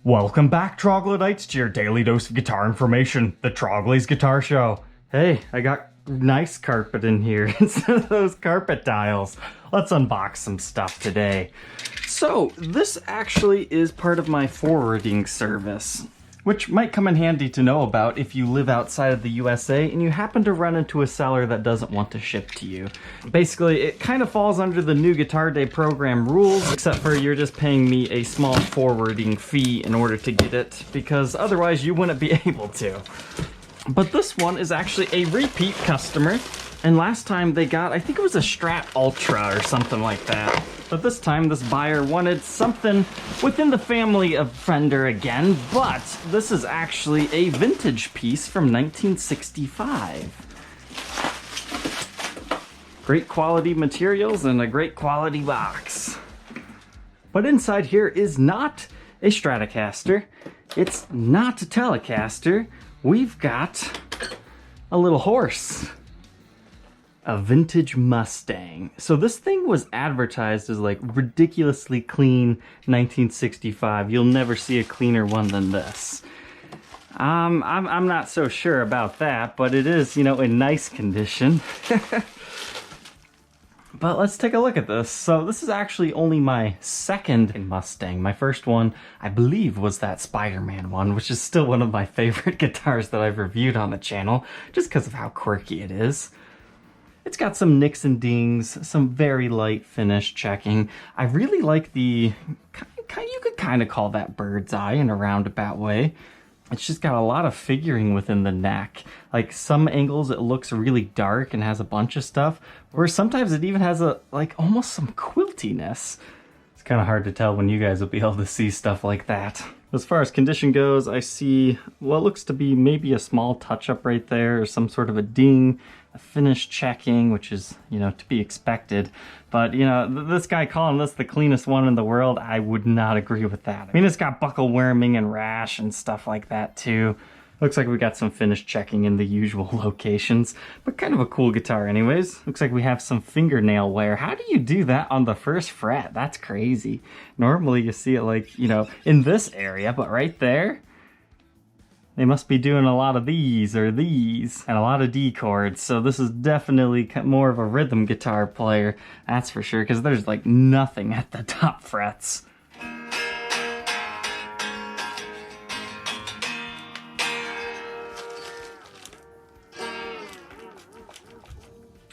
Welcome back, Troglodytes, to your daily dose of guitar information, the Trogly's Guitar Show. Hey, I got nice carpet in here instead of those carpet tiles. Let's unbox some stuff today. So, this actually is part of my forwarding service, which might come in handy to know about if you live outside of the USA and you happen to run into a seller that doesn't want to ship to you. Basically, it kind of falls under the new Guitar Day program rules, except for you're just paying me a small forwarding fee in order to get it, because otherwise you wouldn't be able to. But this one is actually a repeat customer, and last time they got, I think it was a Strat Ultra or something like that. But this time, this buyer wanted something within the family of Fender again, but this is actually a vintage piece from 1965. Great quality materials and a great quality box. But inside here is not a Stratocaster. It's not a Telecaster. We've got a little horse. A vintage Mustang. So this thing was advertised as like ridiculously clean 1965. You'll never see a cleaner one than this. I'm not so sure about that, but it is, you know, in nice condition. But let's take a look at this. So this is actually only my second Mustang. My first one, I believe, was that Spider-Man one, which is still one of my favorite guitars that I've reviewed on the channel, just because of how quirky it is. It's got some nicks and dings, some very light finish checking. I really like the, you could kind of call that bird's eye in a roundabout way. It's just got a lot of figuring within the neck. Like some angles it looks really dark and has a bunch of stuff, where sometimes it even has a, like almost some quiltiness. It's kind of hard to tell when you guys will be able to see stuff like that. As far as condition goes, I see what looks to be maybe a small touch-up right there, or some sort of a ding, a finish checking, which is, you know, to be expected. But, you know, this guy calling this the cleanest one in the world, I would not agree with that. I mean, it's got buckle worming and rash and stuff like that, too. Looks like we got some finish checking in the usual locations, but kind of a cool guitar anyways. Looks like we have some fingernail wear. How do you do that on the first fret? That's crazy. Normally you see it like, you know, in this area, but right there, they must be doing a lot of these or these and a lot of D chords. So this is definitely more of a rhythm guitar player, that's for sure, because there's like nothing at the top frets.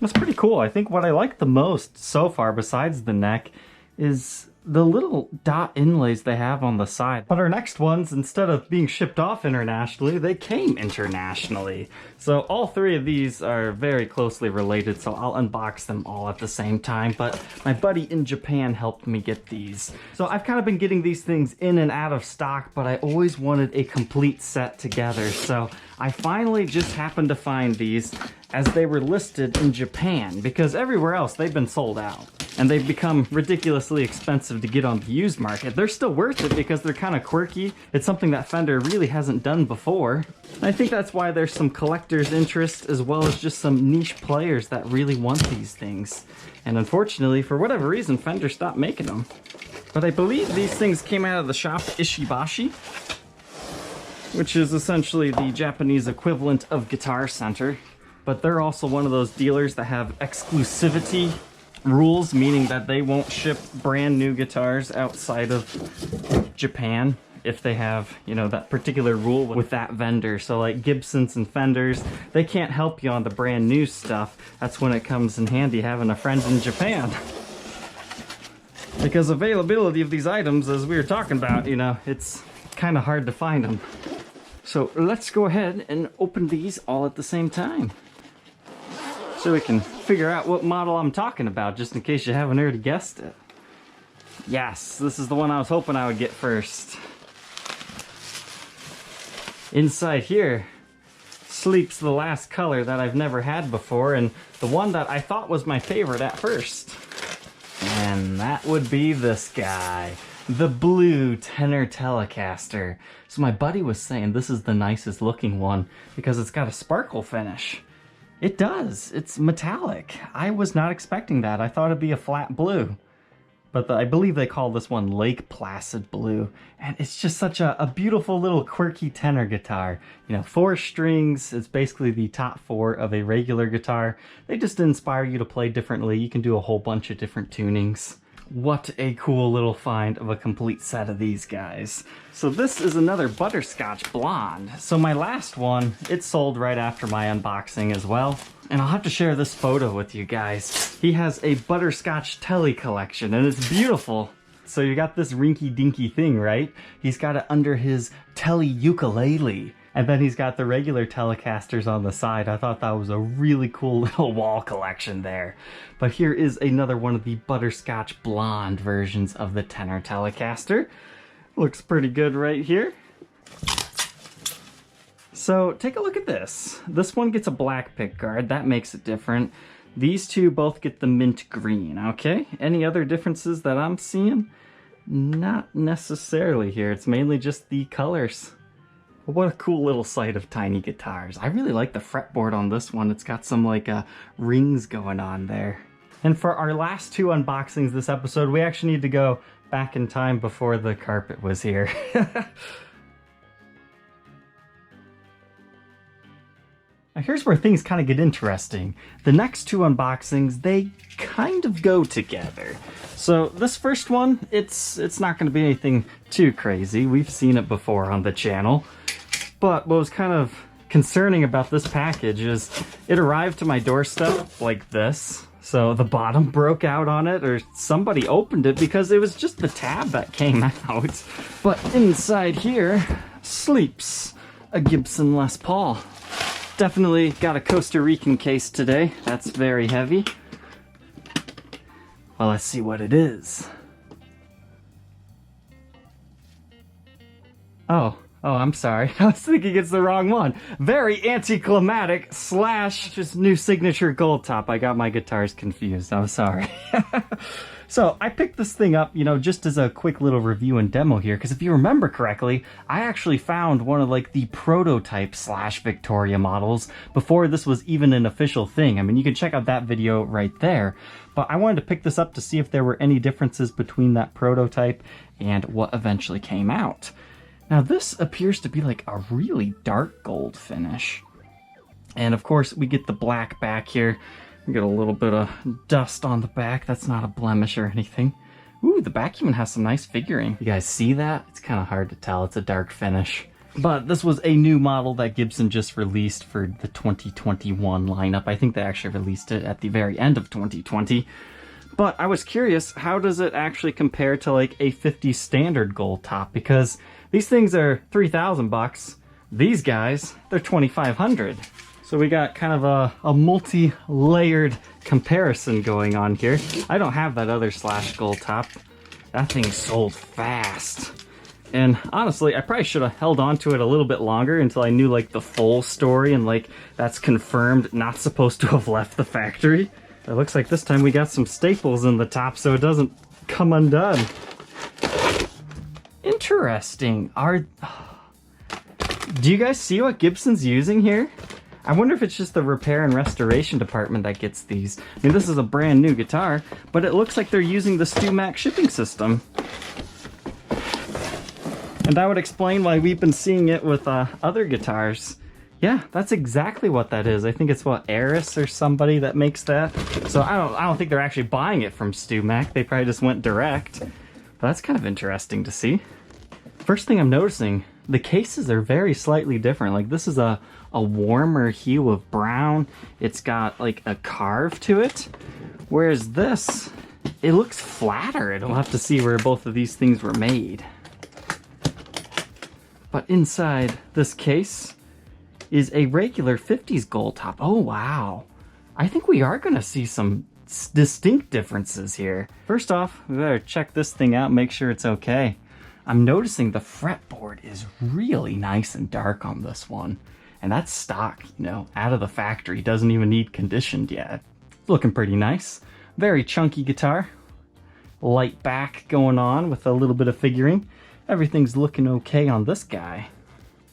That's pretty cool. I think what I like the most so far, besides the neck, is the little dot inlays they have on the side. But our next ones, instead of being shipped off internationally, they came internationally. So all three of these are very closely related, so I'll unbox them all at the same time. But my buddy in Japan helped me get these. So I've kind of been getting these things in and out of stock, but I always wanted a complete set together. So I finally just happened to find these as they were listed in Japan, because everywhere else they've been sold out. And they've become ridiculously expensive to get on the used market. They're still worth it because they're kind of quirky. It's something that Fender really hasn't done before. And I think that's why there's some collector's interest, as well as just some niche players that really want these things. And unfortunately, for whatever reason, Fender stopped making them. But I believe these things came out of the shop Ishibashi, which is essentially the Japanese equivalent of Guitar Center. But they're also one of those dealers that have exclusivity rules, meaning that they won't ship brand new guitars outside of Japan if they have, you know, that particular rule with that vendor. So like Gibsons and Fenders, they can't help you on the brand new stuff. That's when it comes in handy having a friend in Japan. Because availability of these items, as we were talking about, you know, it's kind of hard to find them. So let's go ahead and open these all at the same time, so we can figure out what model I'm talking about, just in case you haven't already guessed it. Yes, this is the one I was hoping I would get first. Inside here sleeps the last color that I've never had before, and the one that I thought was my favorite at first. And that would be this guy, the blue Tenor Telecaster. So my buddy was saying this is the nicest looking one because it's got a sparkle finish. It does. It's metallic. I was not expecting that. I thought it'd be a flat blue. but I believe they call this one Lake Placid Blue. And it's just such a beautiful little quirky tenor guitar. You know, 4 strings, it's basically the top 4 of a regular guitar. They just inspire you to play differently. You can do a whole bunch of different tunings. What a cool little find of a complete set of these guys. So this is another Butterscotch Blonde. So my last one, it sold right after my unboxing as well. And I'll have to share this photo with you guys. He has a Butterscotch Tele collection and it's beautiful. So you got this rinky dinky thing, right? He's got it under his Tele ukulele. And then he's got the regular Telecasters on the side. I thought that was a really cool little wall collection there. But here is another one of the Butterscotch Blonde versions of the Tenor Telecaster. Looks pretty good right here. So take a look at this. This one gets a black pickguard. That makes it different. These two both get the mint green, okay? Any other differences that I'm seeing? Not necessarily here. It's mainly just the colors. What a cool little sight of tiny guitars. I really like the fretboard on this one. It's got some like rings going on there. And for our last 2 unboxings this episode, we actually need to go back in time before the carpet was here. Now here's where things kind of get interesting. The next 2 unboxings, they kind of go together. So this first one, it's not going to be anything too crazy. We've seen it before on the channel. But what was kind of concerning about this package is it arrived to my doorstep like this. So the bottom broke out on it, or somebody opened it because it was just the tab that came out. But inside here sleeps a Gibson Les Paul. Definitely got a Costa Rican case today. That's very heavy. Well, let's see what it is. Oh, I'm sorry. I was thinking it's the wrong one. Very anticlimactic / just new signature Goldtop. I got my guitars confused. I'm sorry. So I picked this thing up, you know, just as a quick little review and demo here, because if you remember correctly, I actually found one of like the prototype / Victoria models before this was even an official thing. I mean, you can check out that video right there, but I wanted to pick this up to see if there were any differences between that prototype and what eventually came out. Now this appears to be like a really dark gold finish. And of course we get the black back here. We get a little bit of dust on the back. That's not a blemish or anything. Ooh, the back even has some nice figuring. You guys see that? It's kind of hard to tell. It's a dark finish. But this was a new model that Gibson just released for the 2021 lineup. I think they actually released it at the very end of 2020. But I was curious, how does it actually compare to like a 50 standard Goldtop? Because these things are $3,000. These guys, they're $2,500. So we got kind of a multi-layered comparison going on here. I don't have that other / Goldtop. That thing sold fast. And honestly, I probably should have held on to it a little bit longer until I knew like the full story and like that's confirmed not supposed to have left the factory. It looks like this time we got some staples in the top so it doesn't come undone. Interesting. Do you guys see what Gibson's using here? I wonder if it's just the repair and restoration department that gets these. I mean, this is a brand new guitar, but it looks like they're using the StewMac shipping system. And that would explain why we've been seeing it with other guitars. Yeah, that's exactly what that is. I think it's what, Eris or somebody that makes that. So I don't think they're actually buying it from StewMac. They probably just went direct. But that's kind of interesting to see. First thing I'm noticing, the cases are very slightly different. Like this is a warmer hue of brown. It's got like a carve to it. Whereas this, it looks flatter. I'll have to see where both of these things were made. But inside this case is a regular 50s Goldtop. Oh wow. I think we are gonna see some distinct differences here. First off, we better check this thing out and make sure it's okay. I'm noticing the fretboard is really nice and dark on this one. And that's stock, you know, out of the factory. Doesn't even need conditioned yet. Looking pretty nice. Very chunky guitar. Light back going on with a little bit of figuring. Everything's looking okay on this guy.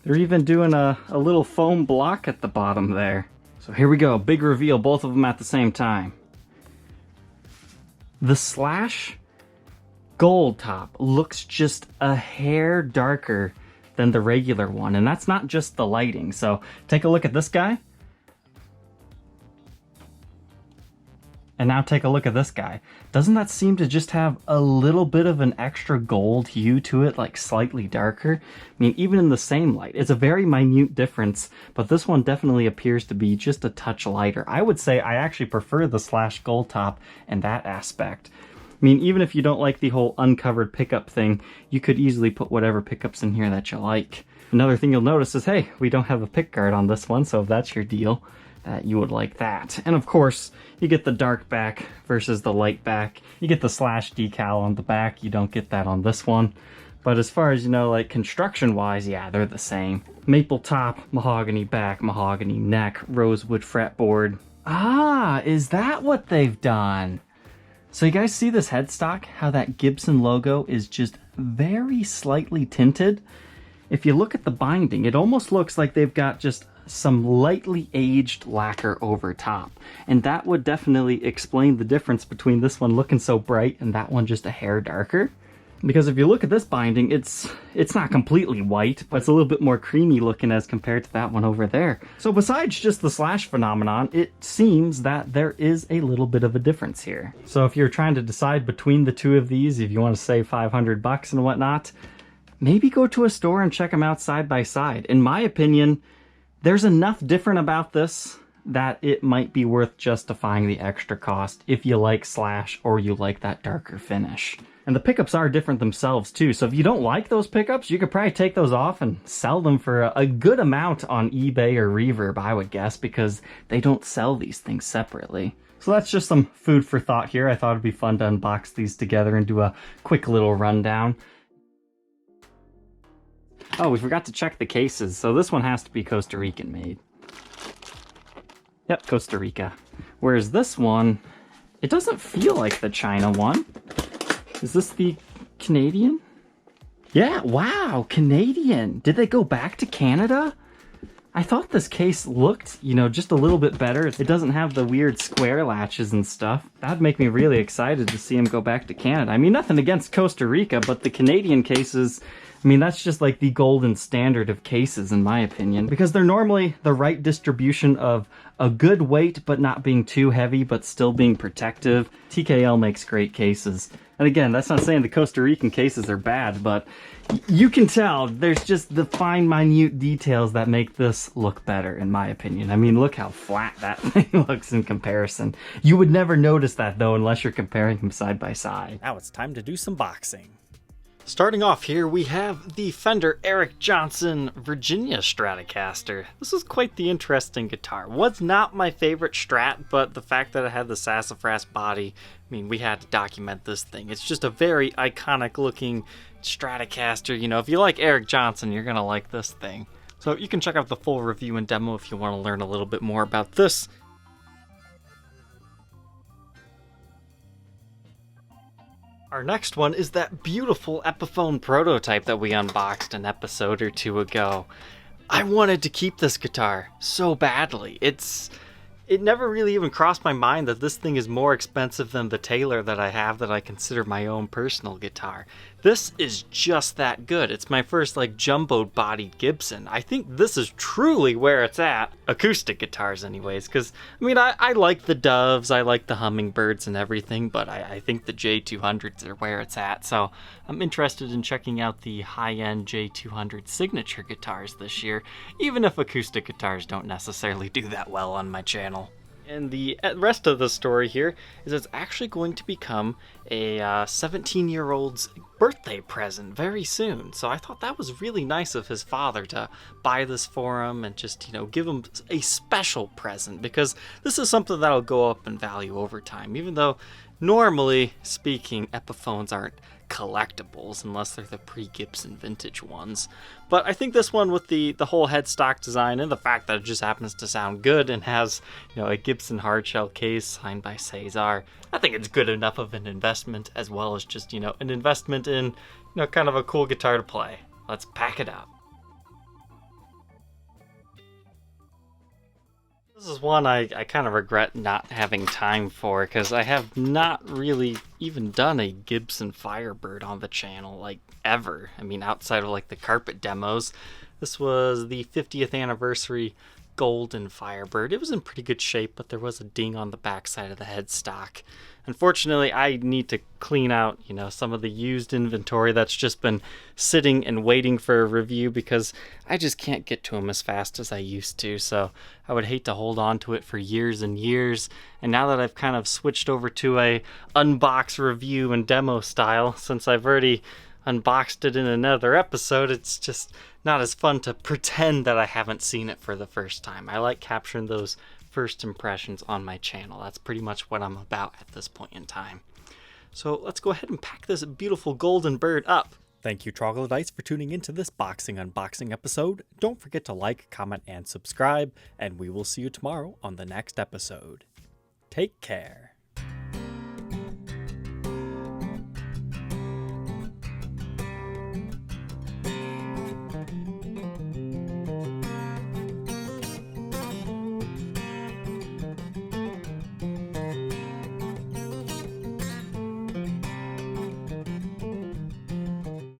They're even doing a little foam block at the bottom there. So here we go, big reveal, both of them at the same time. The slash Goldtop looks just a hair darker than the regular one, and that's not just the lighting. So take a look at this guy. And now take a look at this guy. Doesn't that seem to just have a little bit of an extra gold hue to it, like slightly darker? I mean, even in the same light, it's a very minute difference, but this one definitely appears to be just a touch lighter. I would say I actually prefer the Slash Goldtop in that aspect. I mean, even if you don't like the whole uncovered pickup thing, you could easily put whatever pickups in here that you like. Another thing you'll notice is, hey, we don't have a pick guard on this one, so if that's your deal, you would like that. And of course, you get the dark back versus the light back. You get the Slash decal on the back. You don't get that on this one. But as far as, you know, like construction-wise, yeah, they're the same. Maple top, mahogany back, mahogany neck, rosewood fretboard. Ah, is that what they've done? So you guys see this headstock? How that Gibson logo is just very slightly tinted? If you look at the binding, it almost looks like they've got just some lightly aged lacquer over top. And that would definitely explain the difference between this one looking so bright and that one just a hair darker. Because if you look at this binding, it's not completely white, but it's a little bit more creamy looking as compared to that one over there. So besides just the Slash phenomenon, it seems that there is a little bit of a difference here. So if you're trying to decide between the two of these, if you want to save $500 and whatnot, maybe go to a store and check them out side by side. In my opinion, there's enough different about this that it might be worth justifying the extra cost if you like Slash or you like that darker finish. And the pickups are different themselves too, so if you don't like those pickups, you could probably take those off and sell them for a good amount on eBay or Reverb, I would guess, because they don't sell these things separately. So that's just some food for thought here. I thought it'd be fun to unbox these together and do a quick little rundown. Oh, we forgot to check the cases. So this one has to be Costa Rican made. Yep, Costa Rica. Whereas this one, it doesn't feel like the China one. Is this the Canadian? Yeah, wow, Canadian. Did they go back to Canada? I thought this case looked, you know, just a little bit better. It doesn't have the weird square latches and stuff. That'd make me really excited to see them go back to Canada. I mean, nothing against Costa Rica, but the Canadian cases, I mean, that's just like the golden standard of cases, in my opinion, because they're normally the right distribution of a good weight, but not being too heavy, but still being protective. TKL makes great cases. And again, that's not saying the Costa Rican cases are bad, but you can tell there's just the fine, minute details that make this look better, in my opinion. I mean, look how flat that thing looks in comparison. You would never notice that, though, unless you're comparing them side by side. Now it's time to do some boxing. Starting off here, we have the Fender Eric Johnson Virginia Stratocaster. This is quite the interesting guitar. Was not my favorite Strat, but the fact that it had the sassafras body, I mean, we had to document this thing. It's just a very iconic looking Stratocaster. You know, if you like Eric Johnson, you're gonna like this thing. So you can check out the full review and demo if you want to learn a little bit more about this. Our next one is that beautiful Epiphone prototype that we unboxed an episode or two ago. I wanted to keep this guitar so badly. It never really even crossed my mind that this thing is more expensive than the Taylor that I have that I consider my own personal guitar. This is just that good. It's my first like jumbo-bodied Gibson. I think this is truly where it's at. Acoustic guitars anyways, because I mean I like the Doves, I like the Hummingbirds and everything, but I think the J200s are where it's at. So I'm interested in checking out the high-end J200 signature guitars this year, even if acoustic guitars don't necessarily do that well on my channel. And the rest of the story here is it's actually going to become a 17-year-old's birthday present very soon. So I thought that was really nice of his father to buy this for him and just, you know, give him a special present, because this is something that'll go up in value over time, even though normally speaking, Epiphones aren't collectibles unless they're the pre-Gibson vintage ones. But I think this one, with the whole headstock design and the fact that it just happens to sound good and has, you know, a Gibson hardshell case signed by Cesar, I think it's good enough of an investment, as well as just, you know, an investment in, you know, kind of a cool guitar to play. Let's pack it up. This is one I kind of regret not having time for, because I have not really even done a Gibson Firebird on the channel, like, ever. I mean, outside of, like, the carpet demos. This was the 50th anniversary golden Firebird. It was in pretty good shape, but there was a ding on the backside of the headstock. Unfortunately, I need to clean out, you know, some of the used inventory that's just been sitting and waiting for a review, because I just can't get to them as fast as I used to. So I would hate to hold on to it for years and years. And now that I've kind of switched over to a unbox review and demo style, since I've already unboxed it in another episode, it's just not as fun to pretend that I haven't seen it for the first time. I like capturing those first impressions on my channel. That's pretty much what I'm about at this point in time. So let's go ahead and pack this beautiful golden bird up. Thank you, troglodytes, for tuning into this boxing unboxing episode. Don't forget to like, comment, and subscribe, and we will see you tomorrow on the next episode. Take care.